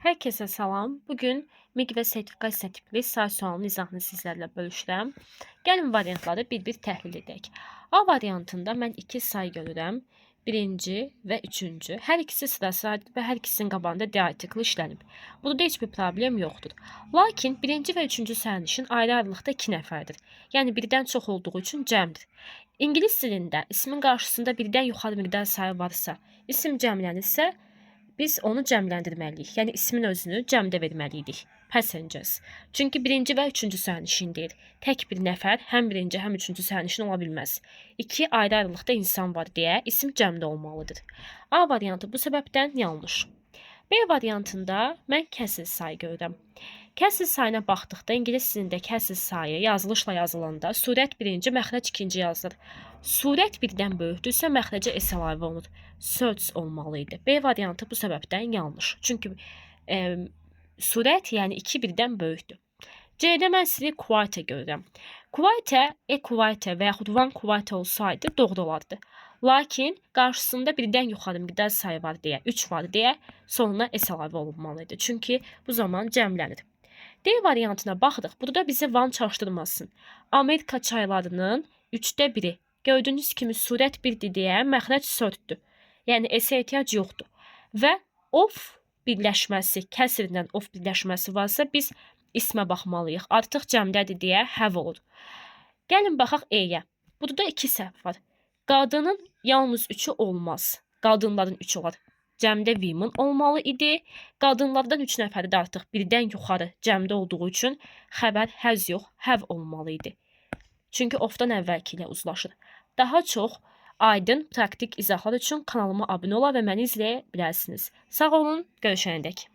Herkese salam. Bugün MİQ və sertifikasiya tipli say sualının izahını sizlərlə bölüşürəm. Gəlin variantları bir-bir təhlil edək. A variantında mən iki say görürəm. Birinci və üçüncü. Hər ikisi sırasıydı və hər ikisinin qabağında D artiklı işlənib. Burada heç bir problem yoxdur. Lakin birinci və üçüncü sərnişin ayrı-ayrılıqda 2 nəfərdir. Yəni birdən çox olduğu üçün cəmdir. İngilis dilində ismin qarşısında birdən yuxarı miqdar sayı varsa, isim cəmlənirsə, biz onu cəmləndirməliyik. Yəni ismin özünü cəmdə verməliydik. Passengers. Çünki birinci və üçüncü sərnişin deyil. Tək bir nəfər həm birinci, həm üçüncü sərnişin ola bilməz. İki ayrı-ayrılıqda insan var deyə isim cəmdə olmalıdır. A variantı bu səbəbdən yanlış. B variantında mən kəsr sayı görürəm. Kəsr sayına baxdıqda ingilis dilində kəsr sayı yazılışla yazılanda surət birinci, məxrəc ikinci yazılır. Surət birdən böyükdürsə məxrəcə S əlavə olunur. Search olmalı idi. B variantı bu səbəbdən yanlış. Çünki surət yəni 2 birdən böyükdür. C-də mən sizi quite görürəm. Quite, quite və yaxud one quite olsaydı doğru olardı. Lakin qarşısında birdən yuxarı miqdar sayı var deyə, 3 var deyə sonuna S əlavə olunmalıydı. Çünki bu zaman cəmlənir. D variantına baxırıq. Burada bizi van çaşdırmasın. Amerika çaylarının 3də biri. Gördüyünüz kimi surət 1-dir deyə məxrəc sörtdür. Yəni S-ə ehtiyac yoxdur. Və of birləşməsi, kəsrlə of birləşməsi varsa biz ismə baxmalıyıq. Artıq cəmdədir deyə have olur. Gəlin baxaq E-yə. Burada 2 səhv var. Qadının yalnız 3'ü olmaz. Qadınların 3 olar. Cəmdə women olmalı idi. Qadınlardan 3 nəfəri də artıq birdən yuxarı cəmdə olduğu üçün xəbər has yox, have olmalı idi. Çünki of-dan əvvəlki ilə uzlaşır. Daha çox aydın praktik izahlar üçün kanalıma abunə ola və məni izləyə bilərsiniz. Sağ olun, görüşənədək.